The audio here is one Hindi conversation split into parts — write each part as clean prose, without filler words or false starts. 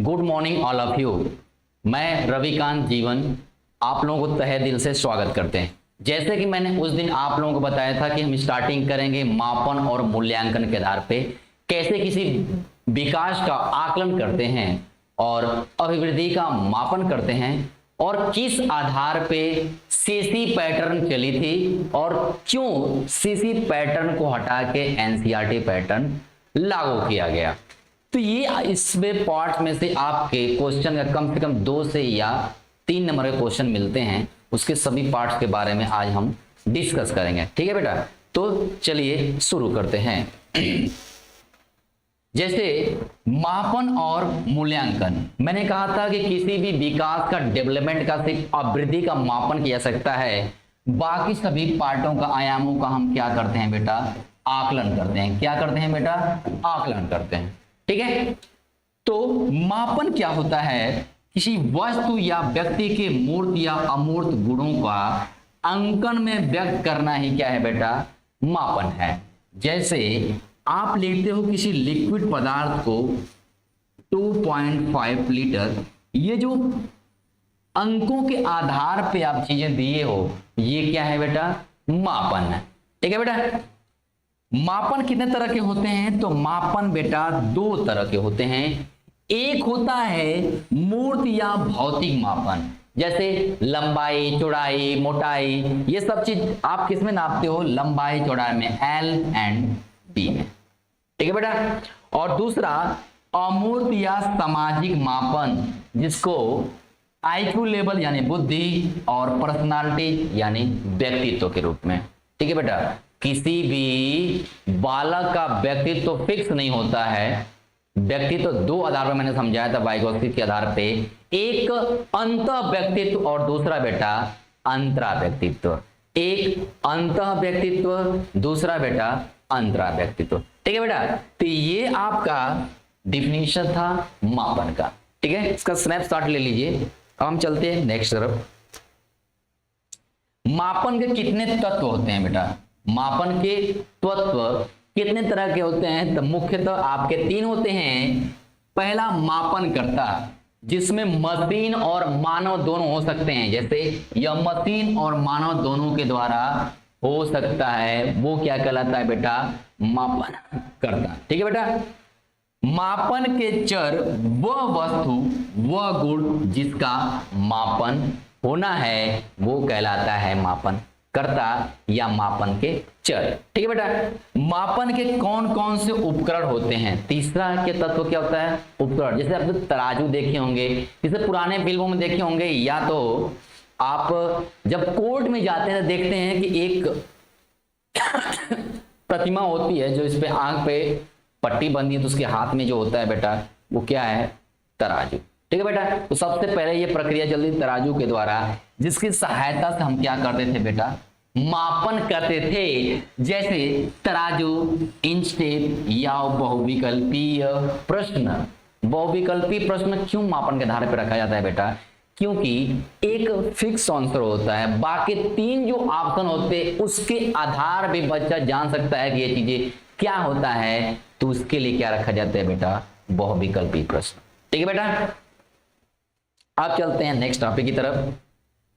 Good morning all of you. मैं रविकांत जीवन आप लोगों को तहे दिल से स्वागत करते हैं। जैसे कि मैंने उस दिन आप लोगों को बताया था कि हम स्टार्टिंग करेंगे मापन और मूल्यांकन के आधार पे कैसे किसी विकास का आकलन करते हैं और अभिवृद्धि का मापन करते हैं और किस आधार पे सीसी पैटर्न चली थी और क्यों सीसी पैटर्न को हटा के एनसीईआरटी पैटर्न लागू किया गया। तो ये इसमें पार्ट में से आपके क्वेश्चन का कम से कम 2 से या 3 नंबर के क्वेश्चन मिलते हैं। उसके सभी पार्ट्स के बारे में आज हम डिस्कस करेंगे। ठीक है बेटा, तो चलिए शुरू करते हैं। जैसे मापन और मूल्यांकन, मैंने कहा था कि किसी भी विकास का डेवलपमेंट का सिर्फ अभिवृद्धि का मापन किया सकता है, बाकी सभी पार्टों का आयामों का हम क्या करते हैं बेटा, आकलन करते हैं। क्या करते हैं बेटा, आकलन करते हैं। ठीक है, तो मापन क्या होता है, किसी वस्तु या व्यक्ति के मूर्त या अमूर्त गुणों का अंकन में व्यक्त करना ही क्या है बेटा, मापन है। जैसे आप लेते हो किसी लिक्विड पदार्थ को 2.5 लीटर, ये जो अंकों के आधार पे आप चीजें दिए हो, ये क्या है बेटा, मापन है। ठीक है बेटा, मापन कितने तरह के होते हैं, तो मापन बेटा 2 तरह के होते हैं। एक होता है मूर्त या भौतिक मापन, जैसे लंबाई, चौड़ाई, मोटाई, ये सब चीज आप किस में नापते हो, लंबाई चौड़ाई में, L एंड B में। ठीक है बेटा, और दूसरा अमूर्त या सामाजिक मापन, जिसको IQ लेवल यानी बुद्धि और पर्सनालिटी यानी व्यक्तित्व के रूप में। ठीक है बेटा, किसी भी बालक का व्यक्तित्व तो फिक्स नहीं होता है। व्यक्तित्व 2 आधार पर मैंने समझाया था, वाइगोत्स्की के आधार पे, एक अंतः व्यक्तित्व और दूसरा बेटा अंतरा व्यक्तित्व। एक अंतः व्यक्तित्व, दूसरा बेटा अंतरा व्यक्तित्व। ठीक है बेटा, तो ये आपका डिफिनीशन था मापन का। ठीक है, इसका स्नैपशॉट ले लीजिए। अब हम चलते हैं नेक्स्ट तरफ। मापन के कितने तत्व होते हैं बेटा, मापन के तत्व कितने तरह के होते हैं, तो मुख्यतः आपके 3 होते हैं। पहला मापनकर्ता, जिसमें मशीन और मानव दोनों हो सकते हैं। जैसे यह मशीन और मानव दोनों के द्वारा हो सकता है, वो क्या कहलाता है बेटा, मापनकर्ता। ठीक है बेटा, मापन के चर वह वस्तु वह गुण जिसका मापन होना है, वो कहलाता है मापन करता या मापन के चर। ठीक है बेटा, मापन के कौन कौन से उपकरण होते हैं। तीसरा के तत्व क्या होता है, उपकरण। जैसे आप तराजू देखे होंगे, जैसे पुराने फिल्मों में देखे होंगे, या तो आप जब कोर्ट में जाते हैं तो देखते हैं कि एक प्रतिमा होती है जो इस पे आंख पे पट्टी बंधी है, तो उसके हाथ में जो होता है बेटा, वो क्या है, तराजू। ठीक है बेटा, तो सबसे पहले ये प्रक्रिया चलती थी तराजू के द्वारा, जिसकी सहायता से हम क्या करते थे बेटा, मापन करते थे। जैसे तराजू, इंच टेप या बहुविकल्पीय प्रश्न। बहुविकल्पीय प्रश्न क्यों मापन के आधार पर रखा जाता है बेटा, क्योंकि एक फिक्स आंसर होता है, बाकी 3 जो ऑप्शन होते हैं उसके आधार पे बच्चा जान सकता है कि ये चीजें क्या होता है, तो उसके लिए क्या रखा जाता है बेटा, बहुविकल्पीय प्रश्न। ठीक है बेटा, अब चलते हैं नेक्स्ट टॉपिक की तरफ।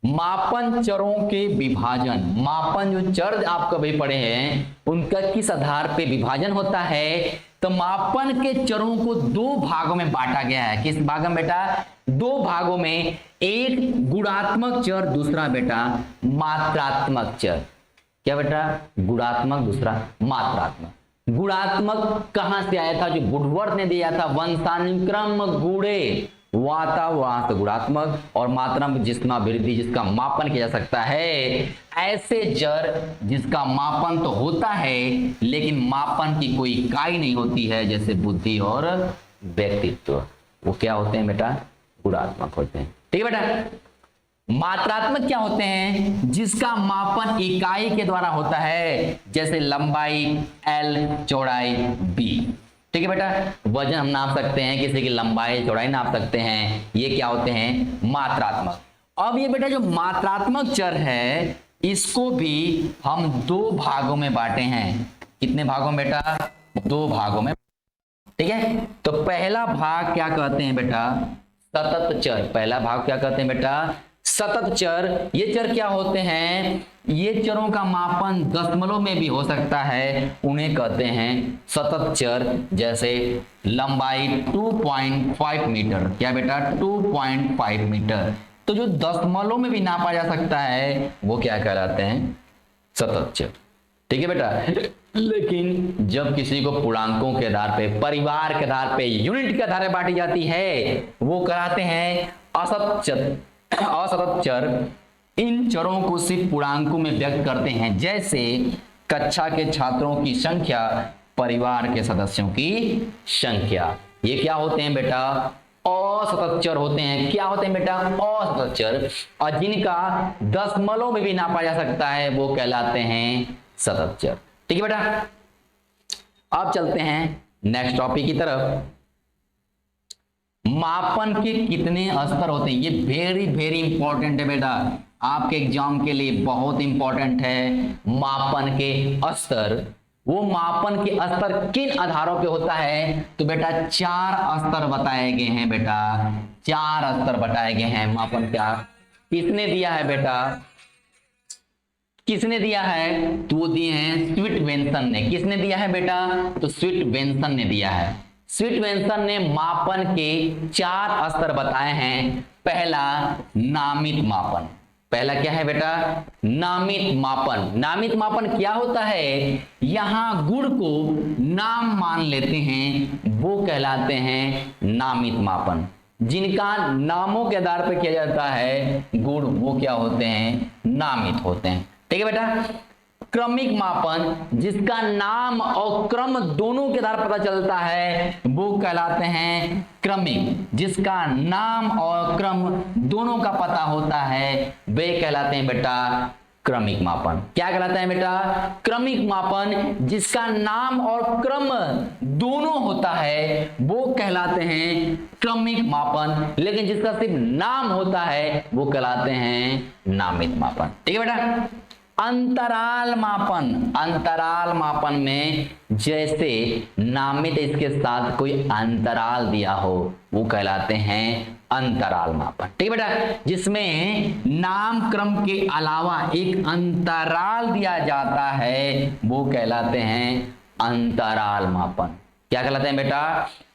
मापन चरों के विभाजन। मापन जो चर आप कभी पढ़े हैं, उनका किस आधार पे विभाजन होता है, तो मापन के चरों को 2 भागों में बांटा गया है। किस भाग में बेटा, 2 भागों में, एक गुणात्मक चर, दूसरा बेटा मात्रात्मक चर। क्या बेटा, गुणात्मक, दूसरा मात्रात्मक। गुणात्मक कहां से आया था, जो वुडवर्थ ने दिया था, वंशानुक्रम गुणे वातावरण गुणात्मक, और मात्रात्मक जिसका वृद्धि, जिसका मापन किया जा सकता है। ऐसे जड़ जिसका मापन तो होता है लेकिन मापन की कोई इकाई नहीं होती है, जैसे बुद्धि और व्यक्तित्व, वो क्या होते हैं बेटा, गुणात्मक होते हैं। ठीक है बेटा, मात्रात्मक क्या होते हैं, जिसका मापन इकाई के द्वारा होता है, जैसे लंबाई L, चौड़ाई B। ठीक है बेटा, वजन हम नाप सकते हैं, किसी की लंबाई चौड़ाई नाप सकते हैं, ये क्या होते हैं, मात्रात्मक। अब ये बेटा जो मात्रात्मक चर है, इसको भी हम 2 भागों में बांटे हैं। कितने भागों में बेटा, 2 भागों में। ठीक है, तो पहला भाग क्या कहते हैं बेटा, सतत चर। पहला भाग क्या कहते हैं बेटा, सतत चर। ये चर क्या होते हैं, ये चरों का मापन दशमलव में भी हो सकता है, उन्हें कहते हैं सतत चर। जैसे लंबाई 2.5 मीटर, क्या बेटा 2.5 मीटर, तो जो दशमलव में भी नापा जा सकता है वो क्या कहलाते हैं, सतत चर। ठीक है बेटा, लेकिन जब किसी को पूर्णांकों के आधार पे, परिवार के आधार पे, यूनिट के आधार पे बांटी जाती है, वो कहलाते हैं असतत चर। असतत चर इन चरों को सिर्फ पूर्णांकों में व्यक्त करते हैं, जैसे कक्षा के छात्रों की संख्या, परिवार के सदस्यों की संख्या। ये क्या होते हैं बेटा, असतत चर होते हैं। क्या होते हैं बेटा, असतत चर, और जिनका दशमलव में भी नापा जा सकता है वो कहलाते हैं सतत चर। ठीक है बेटा, अब चलते हैं नेक्स्ट टॉपिक की तरफ। मापन के कितने स्तर होते हैं, ये वेरी वेरी इंपॉर्टेंट है बेटा, आपके एग्जाम के लिए बहुत इंपॉर्टेंट है। मापन के स्तर, वो मापन के स्तर किन आधारों पे होता है, तो बेटा 4 स्तर बताए गए हैं बेटा, 4 स्तर बताए गए हैं मापन का। किसने दिया है बेटा, किसने दिया है, तो वो दिए हैं स्विटवेंसन ने। किसने दिया है बेटा, तो स्विटवेंसन ने दिया है। स्विटवेंसन ने मापन के 4 स्तर बताए हैं। पहला नामित मापन, पहला क्या है बेटा, नामित मापन। नामित मापन क्या होता है, यहां गुण को नाम मान लेते हैं, वो कहलाते हैं नामित मापन। जिनका नामों के आधार पर किया जाता है गुण, वो क्या होते हैं, नामित होते हैं। ठीक है बेटा, क्रमिक मापन, जिसका नाम और क्रम दोनों के आधार पता चलता है, वो कहलाते हैं क्रमिक। जिसका नाम और क्रम दोनों का पता होता है, वे कहलाते हैं बेटा क्रमिक मापन। क्या कहलाता है बेटा, क्रमिक मापन। जिसका नाम और क्रम दोनों होता है वो कहलाते हैं क्रमिक मापन, लेकिन जिसका सिर्फ नाम होता है वो कहलाते हैं नामित मापन। ठीक है बेटा, अंतराल मापन। अंतराल मापन में जैसे नामित इसके साथ कोई अंतराल दिया हो, वो कहलाते हैं अंतराल मापन। ठीक है बेटा, जिसमें नाम क्रम के अलावा एक अंतराल दिया जाता है, वो कहलाते हैं अंतराल मापन। क्या कहलाते हैं बेटा,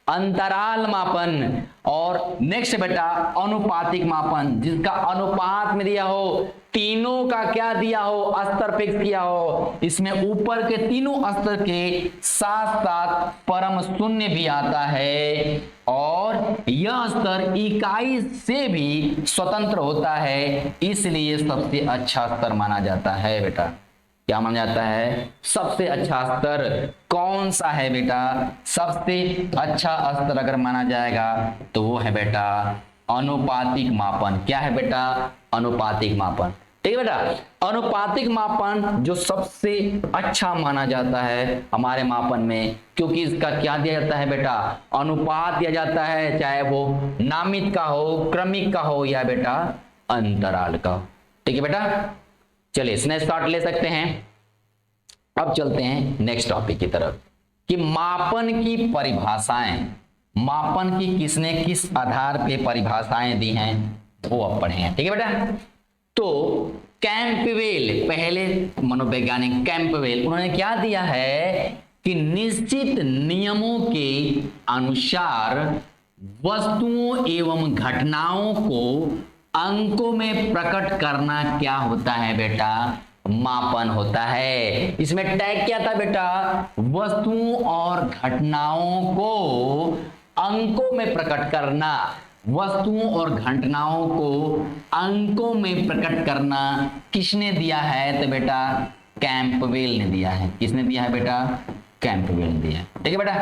अंतराल मापन। और नेक्स्ट बेटा अनुपातिक मापन, जिसका अनुपात में दिया हो, तीनों का क्या दिया हो, स्तर फिक्स किया हो, इसमें ऊपर के तीनों स्तर के साथ साथ परम शून्य भी आता है, और यह स्तर इकाई से भी स्वतंत्र होता है, इसलिए सबसे अच्छा स्तर माना जाता है बेटा। क्या माना जाता है, सबसे अच्छा स्तर कौन सा है बेटा, सबसे अच्छा स्तर अगर माना जाएगा तो वो है बेटा अनुपातिक मापन। क्या है बेटा, अनुपातिक मापन। ठीक है बेटा, अनुपातिक मापन जो सबसे अच्छा माना जाता है हमारे मापन में, क्योंकि इसका क्या दिया जाता है बेटा, अनुपात दिया जाता है, चाहे वो नामित का हो, क्रमिक का हो, या बेटा अंतराल का हो। ठीक है बेटा, चलिए स्नैपशॉट ले सकते हैं। अब चलते हैं नेक्स्ट टॉपिक की तरफ कि मापन की परिभाषाएं, मापन की किसने किस आधार पे परिभाषाएं दी हैं वो अब पढ़ेंगे। ठीक है बेटा, तो कैंपबेल, पहले मनोवैज्ञानिक कैंपबेल, उन्होंने क्या दिया है कि निश्चित नियमों के अनुसार वस्तुओं एवं घटनाओं को अंकों में प्रकट करना क्या होता है बेटा, मापन होता है। इसमें टैग क्या था बेटा, वस्तुओं और घटनाओं को अंकों में प्रकट करना। वस्तुओं और घटनाओं को अंकों में प्रकट करना किसने दिया है, तो बेटा कैंपबेल ने दिया है। किसने दिया है बेटा, कैंपबेल ने दिया है। ठीक है बेटा,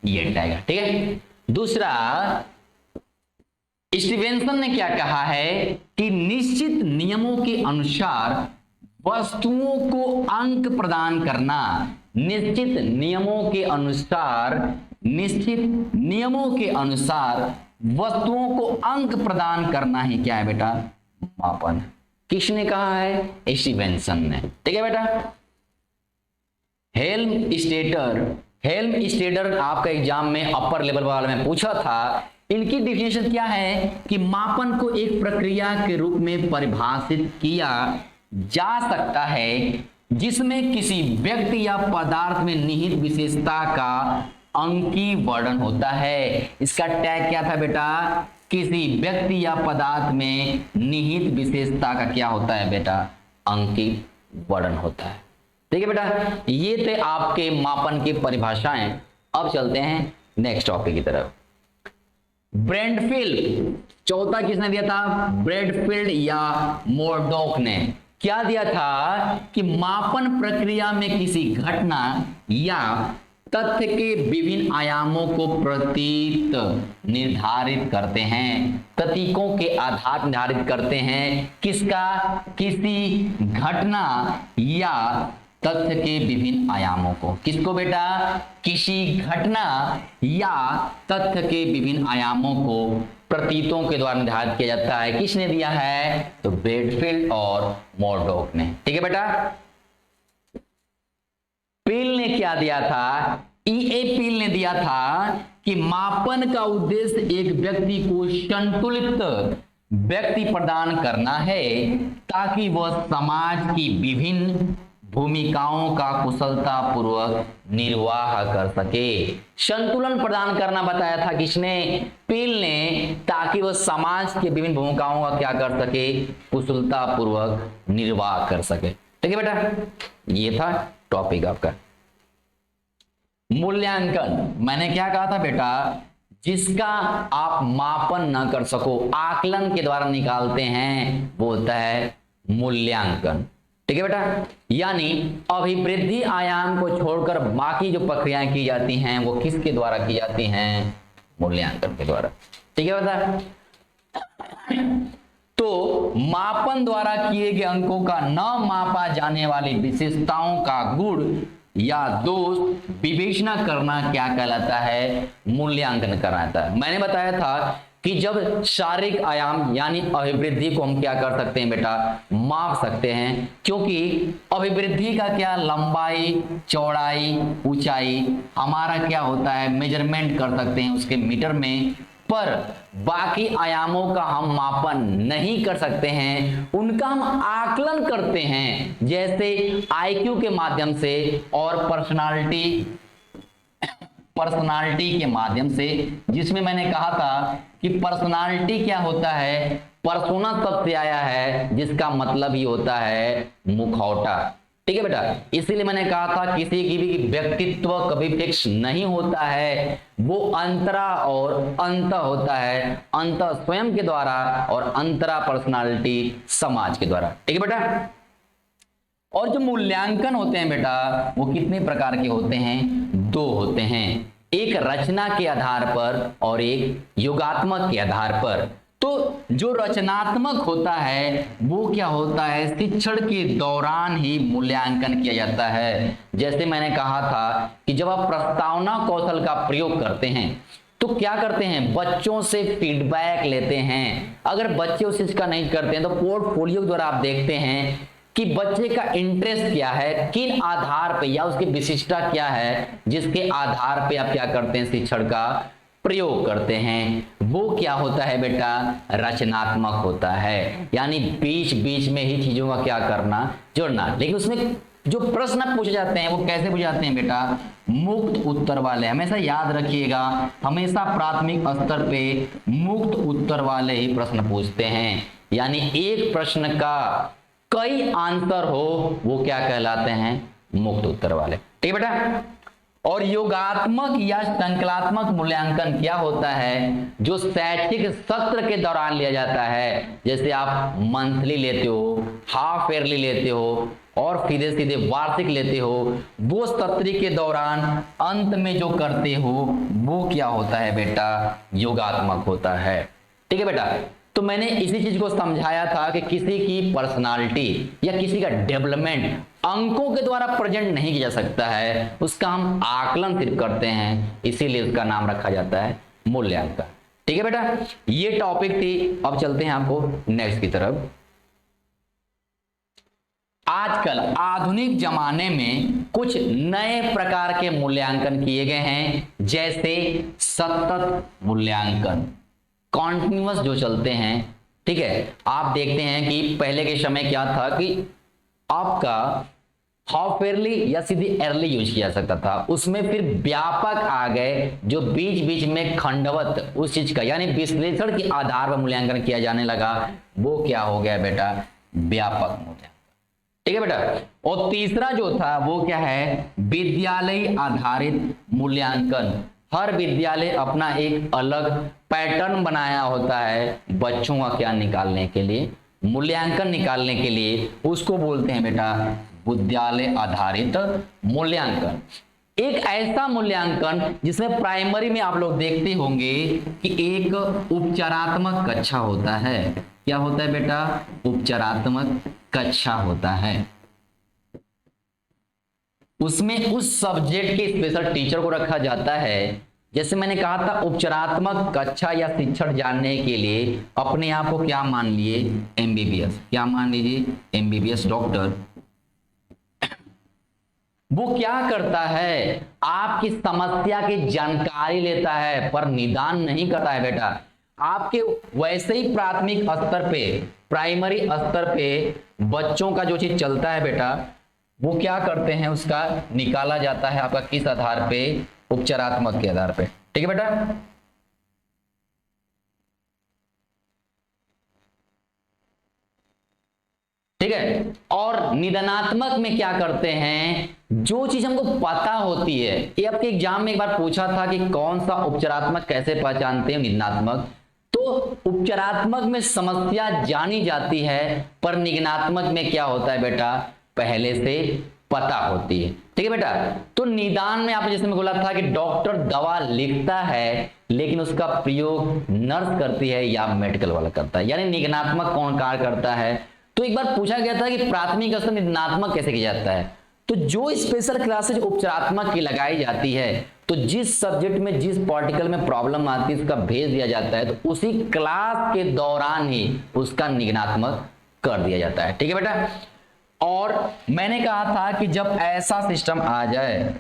ये टैग है। ठीक है, दूसरा स्टीवेंसन ने क्या कहा है कि निश्चित नियमों के अनुसार वस्तुओं को अंक प्रदान करना। निश्चित नियमों के अनुसार, निश्चित नियमों के अनुसार वस्तुओं को अंक प्रदान करना ही क्या है बेटा, मापन। किसने कहा है, स्टीवेंसन ने। ठीक है बेटा, हेल्मस्टेटर हेल्म स्टेडर आपका एग्जाम में अपर लेवल वाले में पूछा था। इनकी डिफिनेशन क्या है कि मापन को एक प्रक्रिया के रूप में परिभाषित किया जा सकता है जिसमें किसी व्यक्ति या पदार्थ में निहित विशेषता का अंकीय वर्णन होता है। इसका टैग क्या था बेटा? किसी व्यक्ति या पदार्थ में निहित विशेषता का क्या होता है बेटा? अंकीय वर्णन होता है। ठीक है बेटा, ये थे आपके मापन की परिभाषाएं। अब चलते हैं नेक्स्ट टॉपिक की तरफ। ब्रैडफील्ड, चौथा किसने दिया था? ब्रैडफील्ड या मोरडॉक ने क्या दिया था कि मापन प्रक्रिया में किसी घटना या तथ्य के विभिन्न आयामों को प्रतीक निर्धारित करते हैं, प्रतीकों के आधार निर्धारित करते हैं। किसका? किसी घटना या तथ्य के विभिन्न आयामों को। किसको बेटा? किसी घटना या तथ्य के विभिन्न आयामों को प्रतीकों के द्वारा निर्धारित किया जाता है। किसने दिया है? तो ब्रैडफील्ड और मोरडॉक ने। ठीक है बेटा, पील ने क्या दिया था? E.A. पील ने दिया था कि मापन का उद्देश्य एक व्यक्ति को संतुलित व्यक्ति प्रदान करना है ताकि वह समाज की विभिन्न भूमिकाओं का कुशलता पूर्वक निर्वाह कर सके। संतुलन प्रदान करना बताया था किसने? पील ने, ताकि वह समाज के विभिन्न भूमिकाओं का क्या कर सके? कुशलता पूर्वक निर्वाह कर सके। ठीक है बेटा, ये था टॉपिक आपका। मूल्यांकन, मैंने क्या कहा था बेटा? जिसका आप मापन न कर सको, आकलन के द्वारा निकालते हैं, वो होता है मूल्यांकन। ठीक है बेटा, यानी अभिवृद्धि आयाम को छोड़कर बाकी जो प्रक्रियाएं की जाती हैं वो किसके द्वारा की जाती हैं? मूल्यांकन के द्वारा। ठीक है बेटा, तो मापन द्वारा किए गए अंकों का न मापा जाने वाली विशेषताओं का गुण या दोष विवेचना करना क्या कहलाता है? मूल्यांकन कहलाता है। मैंने बताया था कि जब शारीरिक आयाम यानी अभिवृद्धि को हम क्या कर सकते हैं बेटा? माप सकते हैं, क्योंकि अभिवृद्धि का क्या लंबाई, चौड़ाई, ऊंचाई हमारा क्या होता है? मेजरमेंट कर सकते हैं उसके मीटर में, पर बाकी आयामों का हम मापन नहीं कर सकते हैं, उनका हम आकलन करते हैं, जैसे आईक्यू के माध्यम से और पर्सनालिटी के माध्यम से, जिसमें मैंने कहा था कि पर्सनालिटी क्या होता है? पर्सोना शब्द से आया है जिसका मतलब ही होता है मुखौटा। ठीक है बेटा, इसीलिए मैंने कहा था किसी की भी व्यक्तित्व कभी फिक्स नहीं होता है, वो अंतरा और अंत होता है, अंत स्वयं के द्वारा और अंतरा पर्सनालिटी समाज के द्वारा। ठीक है बेटा, और जो मूल्यांकन होते हैं बेटा वो कितने प्रकार के होते हैं? दो होते हैं, एक रचना के आधार पर और एक योगात्मक के आधार पर। तो जो रचनात्मक होता है वो क्या होता है? शिक्षण के दौरान ही मूल्यांकन किया जाता है। जैसे मैंने कहा था कि जब आप प्रस्तावना कौशल का प्रयोग करते हैं तो क्या करते हैं? बच्चों से फीडबैक लेते हैं। अगर बच्चे उस चीज का नहीं करते हैं तो पोर्टफोलियो द्वारा आप देखते हैं कि बच्चे का इंटरेस्ट क्या है, किन आधार पे, या उसकी विशिष्टता क्या है जिसके आधार पे आप क्या करते हैं? शिक्षण का प्रयोग करते हैं। वो क्या होता है बेटा? रचनात्मक होता है, यानी बीच बीच में ही चीजों का क्या करना? जोड़ना। लेकिन उसमें जो प्रश्न पूछे जाते हैं वो कैसे पूछे जाते हैं बेटा? मुक्त उत्तर वाले। हमेशा याद रखिएगा, हमेशा प्राथमिक स्तर पे मुक्त उत्तर वाले ही प्रश्न पूछते हैं, यानी एक प्रश्न का कई आंसर हो वो क्या कहलाते हैं? मुक्त उत्तर वाले। ठीक है बेटा, और योगात्मक या संकलात्मक मूल्यांकन क्या होता है? जो शैक्षिक सत्र के दौरान लिया जाता है, जैसे आप मंथली लेते हो, हाफ ईयरली लेते हो और सीधे सीधे वार्षिक लेते हो, वो सत्र के दौरान अंत में जो करते हो वो क्या होता है बेटा? योगात्मक होता है। ठीक है बेटा, तो मैंने इसी चीज को समझाया था कि किसी की पर्सनालिटी या किसी का डेवलपमेंट अंकों के द्वारा प्रेजेंट नहीं किया जा सकता है, उसका हम आकलन सिर्फ करते हैं, इसीलिए उसका नाम रखा जाता है मूल्यांकन। ठीक है बेटा, ये टॉपिक थी। अब चलते हैं आपको नेक्स्ट की तरफ। आजकल आधुनिक जमाने में कुछ नए प्रकार के मूल्यांकन किए गए हैं, जैसे सतत मूल्यांकन, कॉन्टिन्यूअस जो चलते हैं। ठीक है, आप देखते हैं कि पहले के समय क्या था कि आपका हाफ ईयरली या सीधी ईयरली यूज किया सकता था, उसमें फिर व्यापक आ गए जो बीच बीच में खंडवत उस चीज का यानी विश्लेषण के आधार पर मूल्यांकन किया जाने लगा, वो क्या हो गया बेटा, व्यापक मूल्यांकन। ठीक है बेटा, और तीसरा जो था वो क्या है, विद्यालय आधारित मूल्यांकन। हर विद्यालय अपना एक अलग पैटर्न बनाया होता है बच्चों का क्या निकालने के लिए, मूल्यांकन निकालने के लिए, उसको बोलते हैं बेटा विद्यालय आधारित मूल्यांकन। एक ऐसा मूल्यांकन जिसमें प्राइमरी में आप लोग देखते होंगे कि एक उपचारात्मक कक्षा होता है। क्या होता है बेटा, उपचारात्मक कक्षा होता है। उसमें उस सब्जेक्ट के स्पेशल टीचर को रखा जाता है। जैसे मैंने कहा था, उपचारात्मक कक्षा या शिक्षण जानने के लिए अपने आप को क्या मान लिए, एमबीबीएस। क्या मान लीजिए, एमबीबीएस डॉक्टर। वो क्या करता है, आपकी समस्या की जानकारी लेता है पर निदान नहीं करता है बेटा। आपके वैसे ही प्राथमिक स्तर पे, प्राइमरी स्तर पे बच्चों का जो चीज चलता है बेटा, वो क्या करते हैं, उसका निकाला जाता है आपका किस आधार पे, उपचारात्मक के आधार पे। ठीक है बेटा, ठीक है। और निदानात्मक में क्या करते हैं, जो चीज हमको पता होती है, ये आपके एग्जाम में एक बार पूछा था कि कौन सा उपचारात्मक कैसे पहचानते हैं, निदानात्मक। तो उपचारात्मक में समस्या जानी जाती है पर निदानात्मक में क्या होता है बेटा, पहले से पता होती है। ठीक है बेटा, तो निदान में आपने जैसे मैं बोला था कि डॉक्टर दवा लिखता है लेकिन उसका प्रयोग नर्स करती है या मेडिकल वाला करता है, यानी निदानात्मक कौन कार्य करता है। तो एक बार पूछा गया था कि प्राथमिक स्तर निदानात्मक कैसे किया जाता है, तो जो स्पेशल क्लासेज उपचारात्मक की लगाई जाती है, तो जिस सब्जेक्ट में जिस पार्टिकल में प्रॉब्लम आती है उसका भेज दिया जाता है, तो उसी क्लास के दौरान ही उसका निदानात्मक कर दिया जाता है। ठीक है बेटा, और मैंने कहा था कि जब ऐसा सिस्टम आ जाए,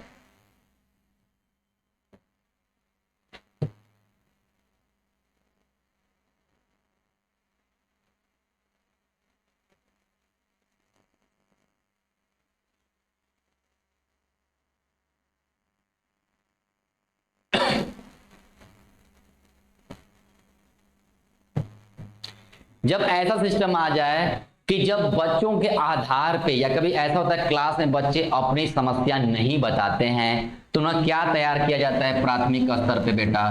जब ऐसा सिस्टम आ जाए कि जब बच्चों के आधार पे, या कभी ऐसा होता है क्लास में बच्चे अपनी समस्या नहीं बताते हैं, तो उन्हें क्या तैयार किया जाता है प्राथमिक स्तर पे बेटा,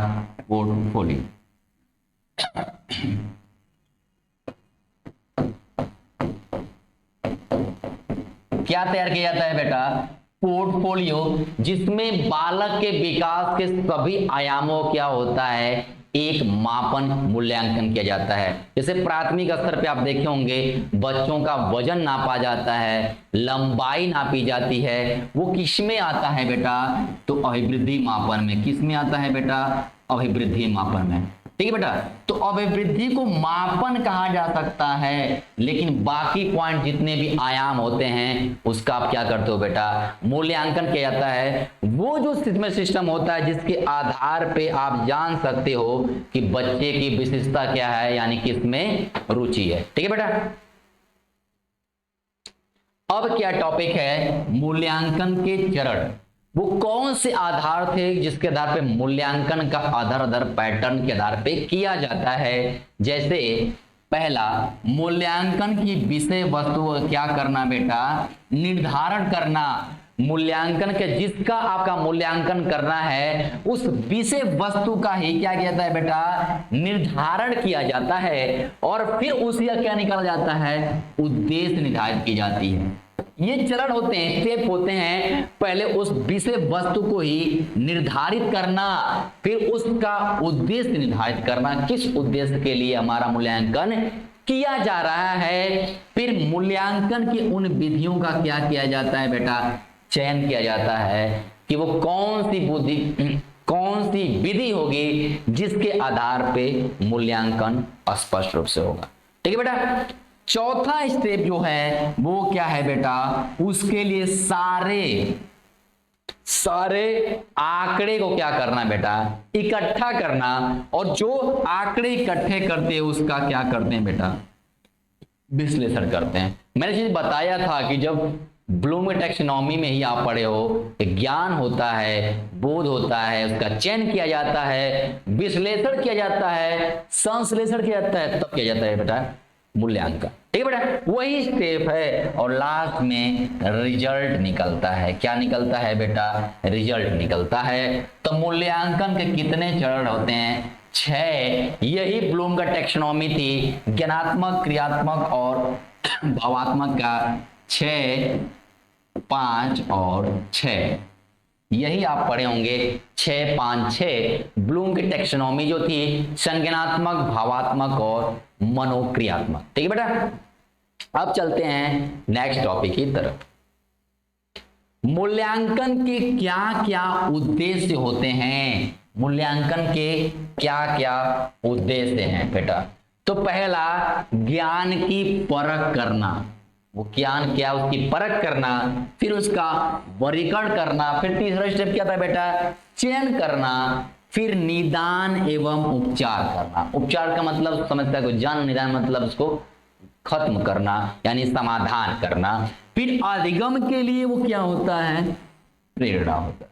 पोर्टफोलियो। क्या तैयार किया जाता है बेटा, पोर्टफोलियो, जिसमें बालक के विकास के सभी आयामों क्या होता है, एक मापन मूल्यांकन किया जाता है। जैसे प्राथमिक स्तर पे आप देखे होंगे बच्चों का वजन नापा जाता है, लंबाई नापी जाती है, वो किस में आता है बेटा, तो अभिवृद्धि मापन में। किस में आता है बेटा, अभिवृद्धि मापन में। ठीक है बेटा, तो अभिवृद्धि को मापन कहा जा सकता है, लेकिन बाकी पॉइंट जितने भी आयाम होते हैं उसका आप क्या करते हो बेटा, मूल्यांकन किया जाता है। वो जो सिस्टम होता है जिसके आधार पे आप जान सकते हो कि बच्चे की विशेषता क्या है, यानी किसमें रुचि है। ठीक है बेटा, अब क्या टॉपिक है, मूल्यांकन के चरण। वो कौन से आधार थे जिसके आधार पे मूल्यांकन का आधार पैटर्न के आधार पे किया जाता है। जैसे पहला, मूल्यांकन की विषय वस्तु क्या करना बेटा, निर्धारण करना। मूल्यांकन के जिसका आपका मूल्यांकन करना है उस विषय वस्तु का ही क्या किया जाता है बेटा, निर्धारण किया जाता है, और फिर उसी का क्या निकाला जाता है, उद्देश्य निर्धारित की जाती है। ये चरण होते हैं, स्टेप होते हैं। पहले उस विषय वस्तु को ही निर्धारित करना, फिर उसका उद्देश्य निर्धारित करना, किस उद्देश्य के लिए हमारा मूल्यांकन किया जा रहा है। फिर मूल्यांकन की उन विधियों का क्या किया जाता है बेटा, चयन किया जाता है कि वो कौन सी विधि होगी जिसके आधार पे मूल्यांकन स्पष्ट रूप से होगा। ठीक है बेटा, चौथा स्टेप जो है वो क्या है बेटा, उसके लिए सारे आंकड़े को क्या करना बेटा, इकट्ठा करना, और जो आंकड़े इकट्ठे करते हैं उसका क्या करते हैं बेटा, विश्लेषण करते हैं। मैंने चीज बताया था कि जब ब्लूम टैक्सोनॉमी में ही आप पढ़े हो, ज्ञान होता है, बोध होता है, उसका चयन किया जाता है, विश्लेषण किया जाता है, संश्लेषण किया जाता है, तब किया जाता है बेटा मूल्यांकन। ठीक है बेटा, वही स्टेप है और लास्ट में रिजल्ट निकलता है। क्या निकलता है बेटा, रिजल्ट निकलता है। तो मूल्यांकन के कितने चरण होते हैं, 6। यही ब्लूम का टैक्सोनॉमी थी, ज्ञानात्मक, क्रियात्मक और भावात्मक का 6, 5 और 6, यही आप पढ़े होंगे 6, 5, 6। ब्लूम की टैक्सोनॉमी जो थी संज्ञानात्मक, भावात्मक और मनोक्रियात्मक। ठीक है बेटा, अब चलते हैं नेक्स्ट टॉपिक की तरफ। मूल्यांकन के क्या क्या उद्देश्य होते हैं, मूल्यांकन के क्या क्या उद्देश्य हैं बेटा। तो पहला, ज्ञान की परख करना, वो ज्ञान क्या उसकी परख करना, फिर उसका वर्गीकरण करना, फिर तीसरा स्टेप क्या था बेटा, चयन करना, फिर निदान एवं उपचार करना। उपचार का मतलब समस्या को जान, निदान मतलब उसको खत्म करना यानी समाधान करना। फिर अधिगम के लिए वो क्या होता है, प्रेरणा होता है।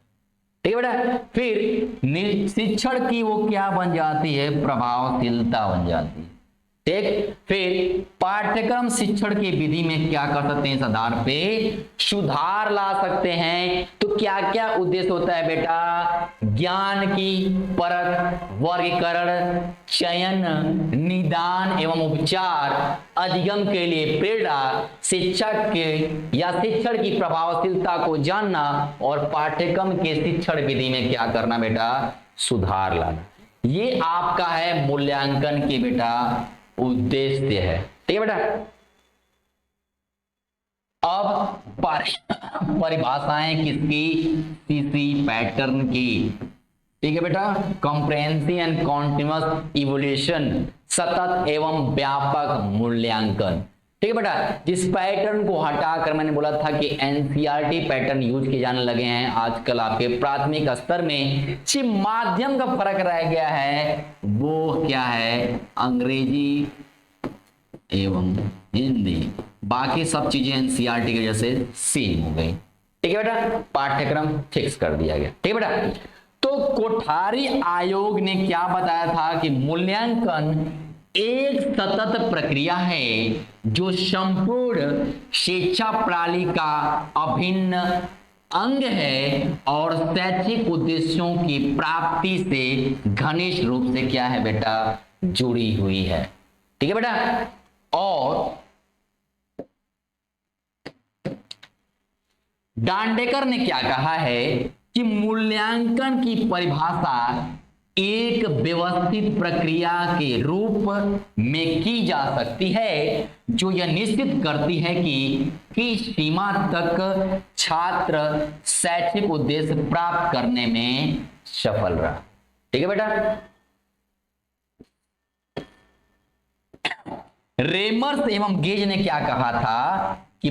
ठीक है बेटा, फिर शिक्षण की वो क्या बन जाती है, प्रभावशीलता बन जाती है। ठीक, फिर पाठ्यक्रम शिक्षण की विधि में क्या कर सकते हैं, इस आधार पे सुधार ला सकते हैं। तो क्या क्या उद्देश्य होता है बेटा, ज्ञान की परख, वर्गीकरण, चयन, निदान एवं उपचार, अधिगम के लिए प्रेरणा, शिक्षक के या शिक्षण की प्रभावशीलता को जानना और पाठ्यक्रम के शिक्षण विधि में क्या करना बेटा, सुधार लाना। ये आपका है मूल्यांकन की बेटा उद्देश्य है। ठीक है बेटा, अब परिभाषाएं किसकी, सीसी पैटर्न की। ठीक है बेटा, कॉम्प्रिहेंसिव एंड कॉन्टिन्यूअस इवोल्यूशन, सतत एवं व्यापक मूल्यांकन। ठीक है बेटा, जिस पैटर्न को हटाकर मैंने बोला था कि एनसीईआरटी पैटर्न यूज किए जाने लगे हैं आजकल आपके प्राथमिक स्तर में, सिर्फ माध्यम का फर्क रह गया है, वो क्या है, अंग्रेजी एवं हिंदी। बाकी सब चीजें एनसीईआरटी की वजह से सेम हो गई। ठीक है बेटा, पाठ्यक्रम फिक्स कर दिया गया। ठीक है बेटा, तो कोठारी आयोग ने क्या बताया था कि मूल्यांकन एक सतत प्रक्रिया है जो संपूर्ण शिक्षा प्रणाली का अभिन्न अंग है और शैक्षिक उद्देश्यों की प्राप्ति से घनिष्ठ रूप से क्या है बेटा, जुड़ी हुई है। ठीक है बेटा, और डांडेकर ने क्या कहा है कि मूल्यांकन की परिभाषा एक व्यवस्थित प्रक्रिया के रूप में की जा सकती है जो यह निश्चित करती है कि किस सीमा तक छात्र शैक्षिक उद्देश्य प्राप्त करने में सफल रहा। ठीक है बेटा, रेमर्स एवं गेज ने क्या कहा था कि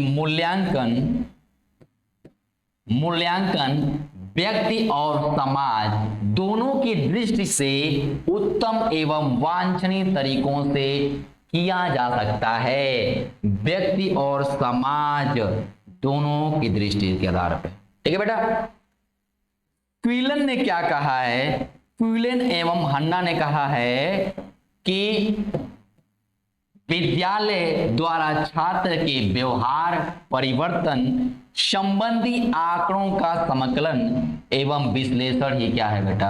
मूल्यांकन व्यक्ति और समाज दोनों की दृष्टि से उत्तम एवं वांछनीय तरीकों से किया जा सकता है। व्यक्ति और समाज दोनों की दृष्टि के आधार पर। ठीक है बेटा, क्विलन ने क्या कहा है, क्विलन एवं हन्ना ने कहा है कि विद्यालय द्वारा छात्र के व्यवहार परिवर्तन संबंधी आंकड़ों का समाकलन एवं विश्लेषण ही क्या है बेटा,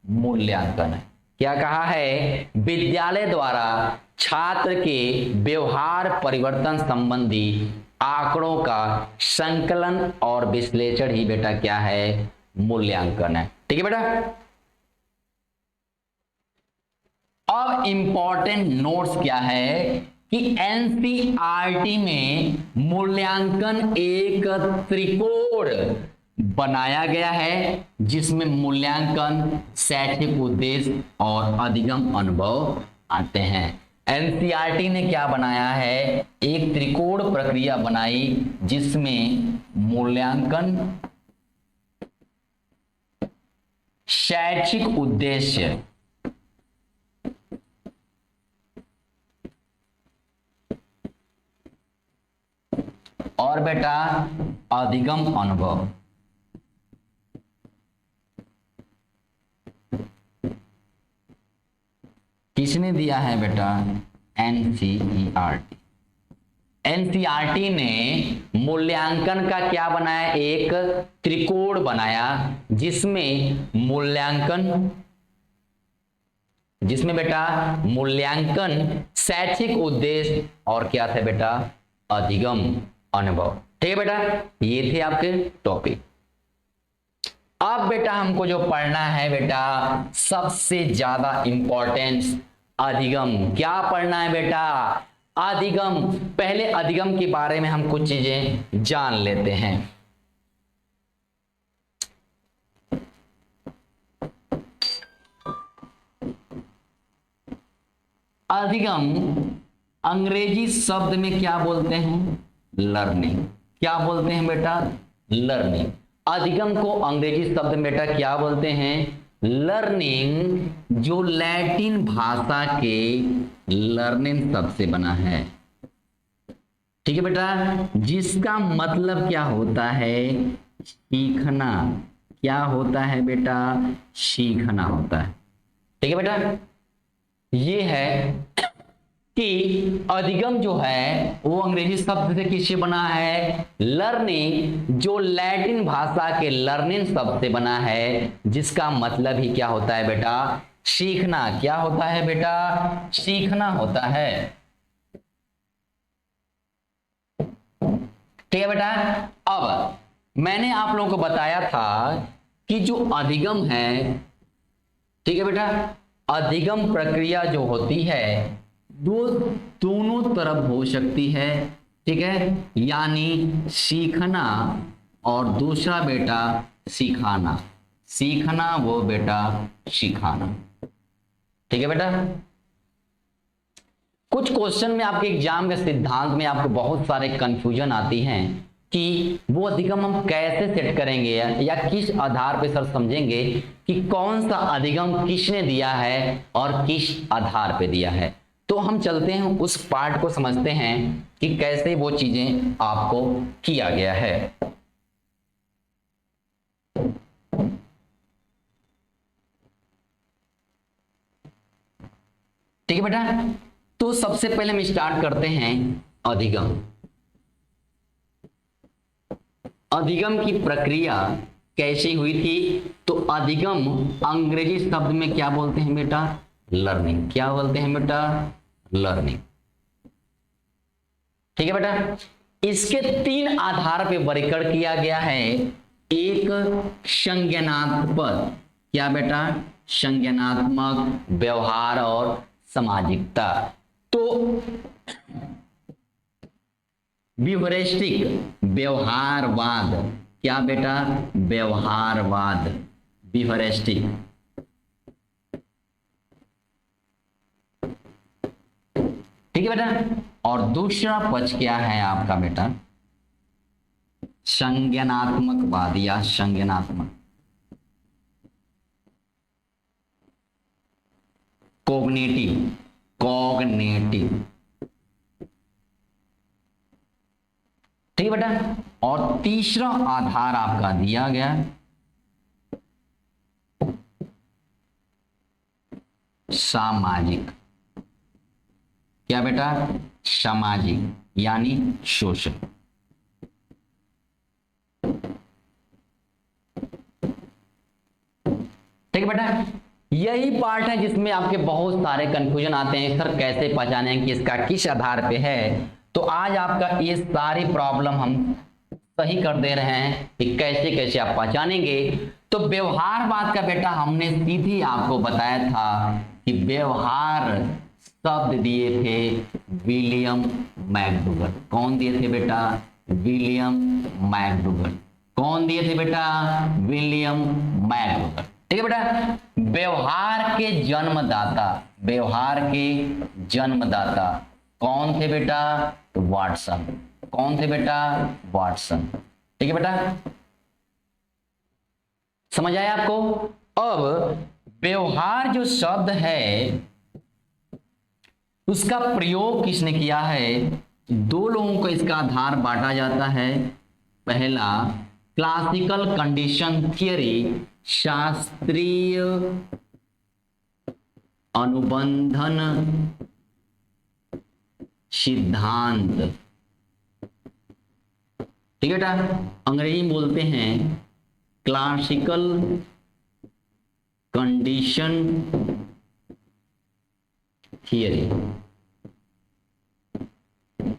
मूल्यांकन है। क्या कहा है, विद्यालय द्वारा छात्र के व्यवहार परिवर्तन संबंधी आंकड़ों का संकलन और विश्लेषण ही बेटा क्या है, मूल्यांकन है। ठीक है बेटा, अब इंपॉर्टेंट नोट्स क्या है कि एनसीईआरटी में मूल्यांकन एक त्रिकोण बनाया गया है जिसमें मूल्यांकन, शैक्षिक उद्देश्य और अधिगम अनुभव आते हैं। एनसीईआरटी ने क्या बनाया है, एक त्रिकोण प्रक्रिया बनाई जिसमें मूल्यांकन, शैक्षिक उद्देश्य और बेटा अधिगम अनुभव किसने दिया है बेटा, एनसीईआरटी। एनसीईआरटी ने मूल्यांकन का क्या बनाया, एक त्रिकोण बनाया जिसमें मूल्यांकन, जिसमें बेटा मूल्यांकन, शैक्षिक उद्देश्य और क्या था बेटा, अधिगम अनुभव। ठीक है बेटा, ये थे आपके टॉपिक। अब बेटा हमको जो पढ़ना है बेटा, सबसे ज्यादा इंपॉर्टेंस अधिगम। क्या पढ़ना है बेटा, अधिगम। पहले अधिगम के बारे में हम कुछ चीजें जान लेते हैं। अधिगम अंग्रेजी शब्द में क्या बोलते हैं, लर्निंग। क्या बोलते हैं बेटा, लर्निंग। अधिगम को अंग्रेजी शब्द में बेटा क्या बोलते हैं, लर्निंग, जो लैटिन भाषा के लर्निंग शब्द से बना है। ठीक है बेटा, जिसका मतलब क्या होता है, सीखना। क्या होता है बेटा, सीखना होता है। ठीक है बेटा, ये है कि अधिगम जो है वो अंग्रेजी शब्द से किससे बना है, लर्निंग, जो लैटिन भाषा के लर्निंग शब्द से बना है, जिसका मतलब ही क्या होता है बेटा, सीखना। क्या होता है बेटा, सीखना होता है। ठीक है बेटा, अब मैंने आप लोगों को बताया था कि जो अधिगम है, ठीक है बेटा, अधिगम प्रक्रिया जो होती है दोनों तरफ हो सकती है। ठीक है, यानी सीखना और दूसरा बेटा सिखाना। सीखना वो बेटा सिखाना। ठीक है बेटा, कुछ क्वेश्चन में आपके एग्जाम के सिद्धांत में आपको बहुत सारे कंफ्यूजन आती हैं कि वो अधिगम हम कैसे सेट करेंगे या किस आधार पे सर समझेंगे कि कौन सा अधिगम किसने दिया है और किस आधार पे दिया है। तो हम चलते हैं उस पार्ट को समझते हैं कि कैसे वो चीजें आपको किया गया है। ठीक है बेटा, तो सबसे पहले हम स्टार्ट करते हैं अधिगम। अधिगम की प्रक्रिया कैसी हुई थी, तो अधिगम अंग्रेजी शब्द में क्या बोलते हैं बेटा, लर्निंग। क्या बोलते हैं बेटा, लर्निंग। ठीक है बेटा, इसके तीन आधार पे वर्गीकरण किया गया है। एक संज्ञानात्मक, क्या बेटा, संज्ञानात्मक, व्यवहार और सामाजिकता। तो बिहेवियरिस्टिक, व्यवहारवाद। क्या बेटा, व्यवहारवाद, बिहेवियरिस्टिक। ठीक है बेटा, और दूसरा पक्ष क्या है आपका बेटा, संज्ञानात्मकवाद या संज्ञानात्मक, कॉग्निटिव, कॉग्निटिव। ठीक है बेटा, और तीसरा आधार आपका दिया गया सामाजिक। क्या बेटा, सामाजिक यानी सोशल। ठीक है बेटा, यही पार्ट है जिसमें आपके बहुत सारे कंफ्यूजन आते हैं, सर कैसे पहचानें कि इसका किस आधार पे है। तो आज आपका ये सारी प्रॉब्लम हम सही कर दे रहे हैं कि कैसे कैसे आप पहचानेंगे। तो व्यवहारवाद का बेटा हमने सीधी आपको बताया था कि व्यवहार शब्द दिए थे विलियम मैकडूगल। कौन दिए थे बेटा, विलियम मैकडूगल। कौन दिए थे बेटा, विलियम मैकडूगल। ठीक है बेटा। व्यवहार के जन्मदाता, व्यवहार के जन्मदाता कौन थे बेटा? तो वाटसन। कौन थे बेटा? वाटसन। ठीक है बेटा, समझ आया आपको? अब व्यवहार जो शब्द है उसका प्रयोग किसने किया है? दो लोगों को इसका आधार बांटा जाता है। पहला क्लासिकल कंडीशन थियरी, शास्त्रीय अनुबंधन सिद्धांत। ठीक है बेटा, अंग्रेजी में बोलते हैं क्लासिकल कंडीशन थियरी।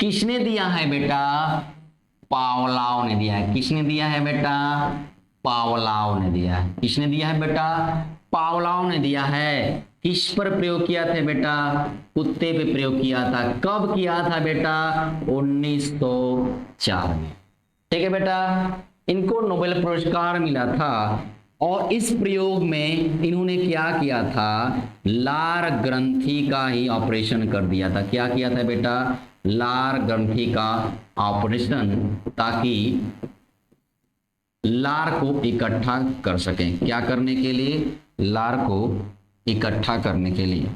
किसने दिया है बेटा? पावलोव ने दिया है। किसने दिया है बेटा? पावलोव ने दिया है। किसने दिया है बेटा? पावलोव ने दिया है। किस पर प्रयोग किया था बेटा? कुत्ते पे प्रयोग किया था। कब किया था बेटा? 1904 में। ठीक है बेटा, इनको नोबेल पुरस्कार मिला था और इस प्रयोग में इन्होंने क्या किया था? लार ग्रंथि का ही ऑपरेशन कर दिया था। क्या किया था बेटा? लार ग्रंथि का ऑपरेशन, ताकि लार को इकट्ठा कर सकें। क्या करने के लिए? लार को इकट्ठा करने के लिए।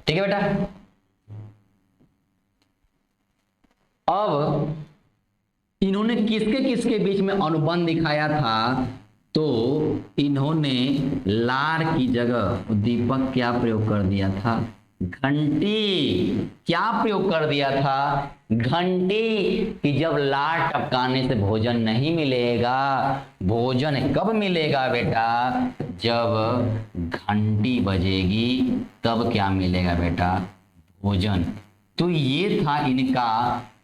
ठीक है बेटा, अब इन्होंने किसके किसके बीच में अनुबंध दिखाया था? तो इन्होंने लार की जगह दीपक क्या प्रयोग कर दिया था? घंटी। क्या प्रयोग कर दिया था? घंटी। कि जब लार टपकाने से भोजन नहीं मिलेगा, भोजन कब मिलेगा बेटा? जब घंटी बजेगी तब क्या मिलेगा बेटा? भोजन। तो ये था इनका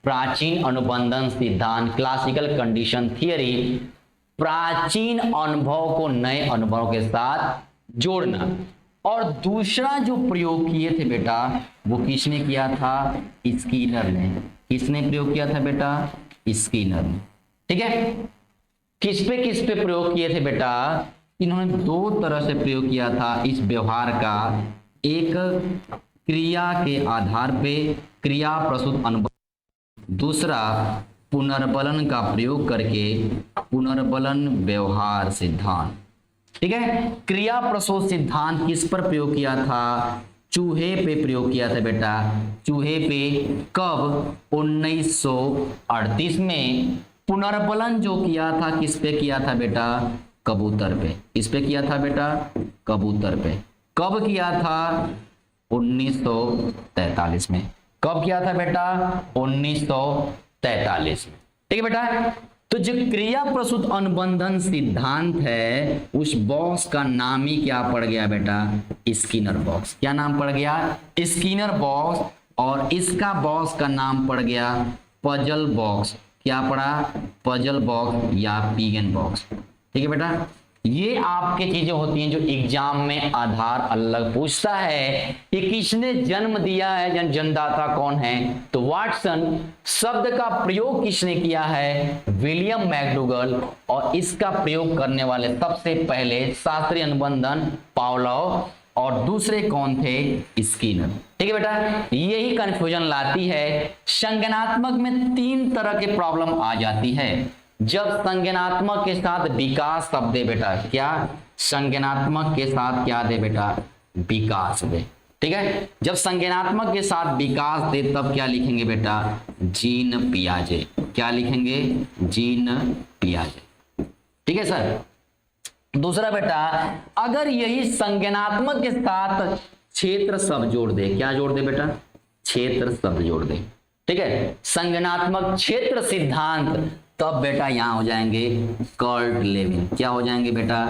प्राचीन अनुबंधन सिद्धांत, क्लासिकल कंडीशन थियरी। प्राचीन अनुभव को नए अनुभव के साथ जोड़ना। और दूसरा जो प्रयोग किए थे बेटा, वो किसने किया था? स्कीनर ने। किसने प्रयोग किया था बेटा? स्कीनर ने। ठीक है, किस पे प्रयोग किए थे बेटा? इन्होंने दो तरह से प्रयोग किया था इस व्यवहार का। एक क्रिया के आधार पे, क्रिया प्रस्तुत अनुभव। दूसरा पुनर्बलन का प्रयोग करके, पुनर्बलन व्यवहार सिद्धांत। ठीक है, क्रिया प्रस्तुत सिद्धांत किस पर प्रयोग किया था? चूहे पे प्रयोग किया था बेटा। चूहे पे कब? 1938 में। पुनर्बलन जो किया था किस पे किया था बेटा? कबूतर पे। किस पे किया था बेटा? कबूतर पे। कब किया था? 1943 में। कब किया था बेटा? 1943 में। ठीक है बेटा, तो जो क्रिया प्रस्तुत अनुबंधन सिद्धांत है उस बॉक्स का नाम ही क्या पड़ गया बेटा? Skinner box. क्या नाम पड़ गया? Skinner box. और इसका बॉक्स का नाम पड़ गया पजल बॉक्स। क्या पड़ा? पजल बॉक्स या पिगन बॉक्स। ठीक है बेटा, ये आपके चीजें होती हैं जो एग्जाम में आधार अलग पूछता है कि किसने जन्म दिया है, जन्मदाता कौन है? तो वाटसन। शब्द का प्रयोग किसने किया है? William McDougall. और इसका प्रयोग करने वाले सबसे पहले शास्त्रीय अनुबंधन पावलोव, और दूसरे कौन थे? स्किनर। ठीक है बेटा, यही कंफ्यूजन लाती है। संज्ञानात्मक में तीन तरह के प्रॉब्लम आ जाती है। जब संज्ञानात्मक के साथ विकास शब्द दे बेटा, क्या? संज्ञानात्मक के साथ क्या दे बेटा? विकास दे। ठीक है, जब संज्ञानात्मक के साथ विकास दे तब क्या लिखेंगे बेटा? जीन पियाजे। क्या लिखेंगे? जीन पियाजे। ठीक है सर। दूसरा बेटा, अगर यही संज्ञानात्मक के साथ क्षेत्र शब्द जोड़ दे, क्या जोड़ दे बेटा? क्षेत्र शब्द जोड़ दे। ठीक है, संज्ञानात्मक क्षेत्र सिद्धांत, तब बेटा यहां हो जाएंगे कर्ट लेविन। क्या हो जाएंगे बेटा?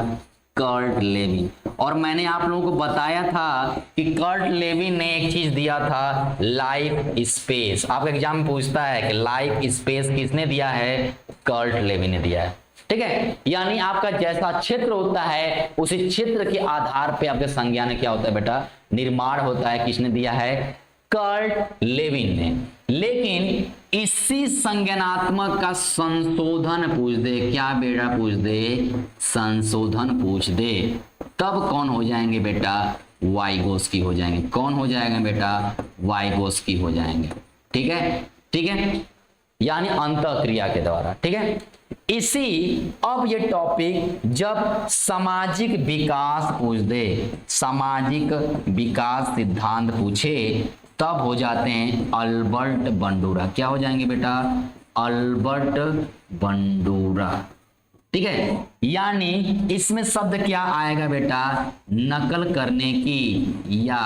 Kurt Lewin. और मैंने आप लोगों को बताया था कि कर्ट लेविन ने एक चीज दिया था, लाइफ स्पेस। आपका एग्जाम में पूछता है कि लाइफ स्पेस किसने दिया है? कर्ट लेविन ने दिया है। ठीक है, यानी आपका जैसा क्षेत्र होता है उसी क्षेत्र के आधार पे आपके संज्ञा में क्या होता है बेटा? निर्माण होता है। किसने दिया है? कर्ट लेविन ने। लेकिन इसी संज्ञानात्मक का संशोधन पूछ दे, क्या बेटा पूछ दे, संशोधन पूछ दे, तब कौन हो जाएंगे बेटा, वाइगोस्की हो जाएंगे। कौन हो जाएगा बेटा, वाइगोस्की हो जाएंगे। ठीक है, ठीक है, यानी अंतःक्रिया के द्वारा। ठीक है, इसी अब ये टॉपिक जब सामाजिक विकास पूछ दे, सामाजिक विकास सिद्धांत पूछे, तब हो जाते हैं अल्बर्ट बंडूरा। क्या हो जाएंगे बेटा, अल्बर्ट बंडूरा। ठीक है, यानी इसमें शब्द क्या आएगा बेटा, नकल करने की या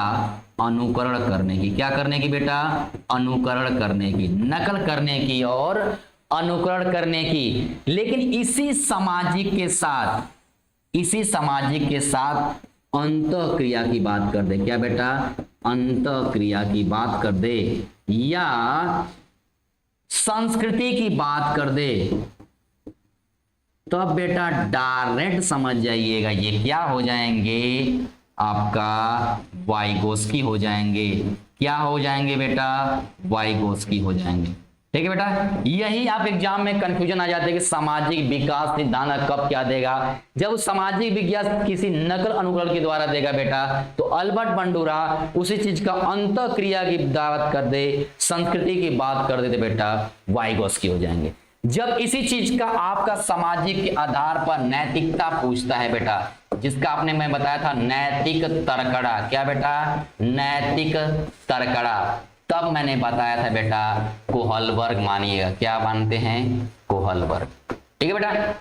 अनुकरण करने की। क्या करने की बेटा, अनुकरण करने की, नकल करने की और अनुकरण करने की। लेकिन इसी सामाजिक के साथ, इसी सामाजिक के साथ अंतःक्रिया की बात कर दे। क्या बेटा, अंतःक्रिया की बात कर दे या संस्कृति की बात कर दे, तो अब बेटा डायरेक्ट समझ जाइएगा ये क्या हो जाएंगे, आपका वाइगोस्की हो जाएंगे। क्या हो जाएंगे बेटा, वाइगोस्की हो जाएंगे। ठीक है बेटा, यही आप एग्जाम में कंफ्यूजन आ जाते हैं कि सामाजिक विकास सिद्धांत कब क्या देगा। जब सामाजिक विकास किसी नकल अनुकरण के द्वारा देगा बेटा, तो अल्बर्ट बंडूरा उसी चीज का अंतःक्रिया की बात कर दे, संस्कृति की बात कर दे, तो बेटा वाइगोस्की हो जाएंगे। जब इसी चीज का आपका सामाजिक के आधार पर नैतिकता पूछता है बेटा, जिसका आपने मैं बताया था नैतिक तरकड़ा। क्या बेटा, नैतिक तरकड़ा, तब मैंने बताया था बेटा कोहलबर्ग मानिएगा। क्या मानते हैं, कोहलबर्ग। ठीक है बेटा,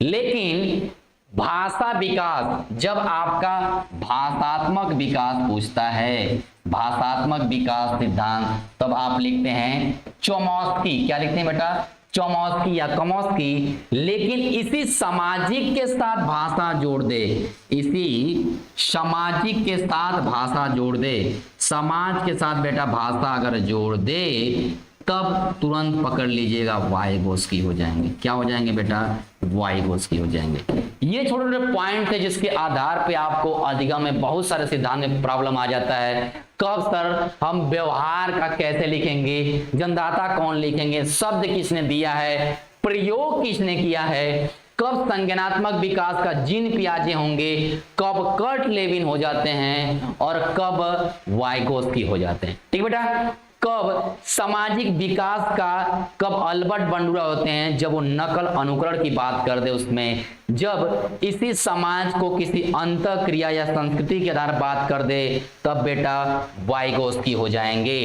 लेकिन भाषा विकास, जब आपका भाषात्मक विकास पूछता है, भाषात्मक विकास सिद्धांत, तब आप लिखते हैं चोमस्की। क्या लिखते हैं बेटा, चोमस्की या कमोस्की। लेकिन इसी सामाजिक के साथ भाषा जोड़ दे, इसी सामाजिक के साथ भाषा जोड़ दे, समाज के साथ बेटा भाषा अगर जोड़ दे, तब तुरंत पकड़ लीजिएगा वाइगोस्की हो जाएंगे। क्या हो जाएंगे बेटा, वाइगोस्की हो जाएंगे। ये छोटे छोटे पॉइंट है जिसके आधार पे आपको अधिगम में बहुत सारे सिद्धांत में प्रॉब्लम आ जाता है। कब सर हम व्यवहार का कैसे लिखेंगे, जन्मदाता कौन लिखेंगे, शब्द किसने दिया है, प्रयोग किसने किया है, कब संज्ञानात्मक विकास का जीन पियाजे होंगे, कब कर्ट लेविन हो जाते हैं और कब वाइगोस्की हो जाते हैं। ठीक बेटा, कब सामाजिक विकास का, कब अल्बर्ट बंडूरा होते हैं, जब वो नकल अनुकरण की बात कर दे उसमें, जब इसी समाज को किसी अंतःक्रिया या संस्कृति के आधार बात कर दे, तब बेटा वाइगोस्की हो जाएंगे।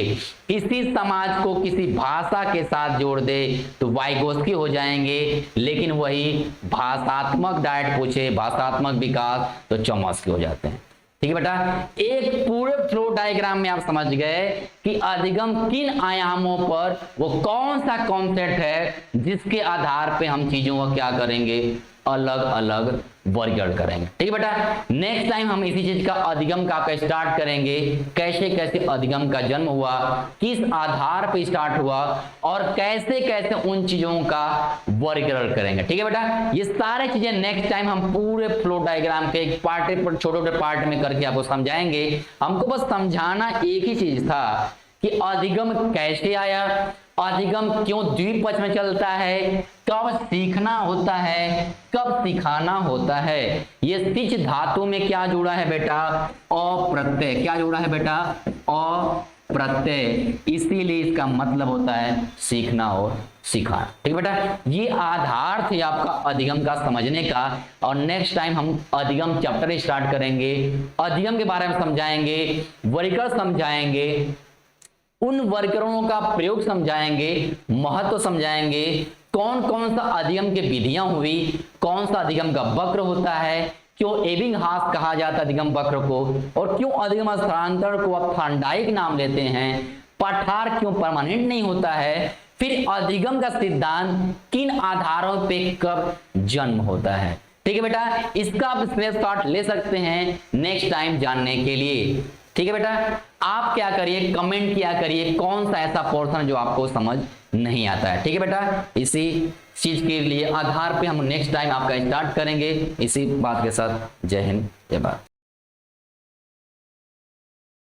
इसी समाज को किसी भाषा के साथ जोड़ दे तो वाइगोस्की हो जाएंगे। लेकिन वही भाषात्मक डायट पूछे, भाषात्मक विकास, तो चोमस्की हो जाते हैं। ठीक है बेटा, एक पूरे फ्लो डायग्राम में आप समझ गए कि अधिगम किन आयामों पर, वो कौन सा कॉन्सेप्ट है जिसके आधार पे हम चीजों को क्या करेंगे, अलग अलग वर्गीकरण करेंगे। ठीक है बेटा, नेक्स्ट टाइम हम इसी चीज का अधिगम का स्टार्ट करेंगे, कैसे कैसे अधिगम का जन्म हुआ, किस आधार पे स्टार्ट हुआ और कैसे कैसे उन चीजों का वर्गीकरण करेंगे। ठीक है बेटा, ये सारे चीजें नेक्स्ट टाइम हम पूरे फ्लो डायग्राम के एक पार्ट पर, छोटे छोटे पार्ट में करके आपको समझाएंगे। हमको बस समझाना एक ही चीज था कि अधिगम कैसे आया, अधिगम क्यों द्विपक्ष में चलता है, कब सीखना होता है, कब सिखाना होता है। ये सिच धातु में क्या जुड़ा है बेटा, अप्रत्यय। क्या जुड़ा है बेटा, अप्रत्यय, इसीलिए इसका मतलब होता है सीखना और सिखाना। ठीक है बेटा, ये आधार थे आपका अधिगम का समझने का। और नेक्स्ट टाइम हम अधिगम चैप्टर स्टार्ट करेंगे, अधिगम के बारे में समझाएंगे, वर्गीकरण समझाएंगे, उन वर्गीकरणों का प्रयोग समझाएंगे, महत्व समझाएंगे, कौन कौन सा अधिगम की विधियां हुई, कौन सा अधिगम का वक्र होता है, क्यों एबिंगहास कहा जाता है अधिगम वक्र को, और क्यों अधिगम स्थानांतरण को आप थांडाइक नाम लेते हैं, पठार क्यों परमानेंट नहीं होता है, फिर अधिगम का सिद्धांत किन आधारों पे कब जन्म होता है। ठीक है बेटा, इसका आप स्क्रीनशॉट ले सकते हैं नेक्स्ट टाइम जानने के लिए। ठीक है बेटा, आप क्या करिए, कमेंट किया करिए कौन सा ऐसा पोर्शन जो आपको समझ नहीं आता है। ठीक है बेटा, इसी चीज के लिए आधार पे हम नेक्स्ट टाइम आपका स्टार्ट करेंगे। इसी बात के साथ जय हिंद, जय भारत।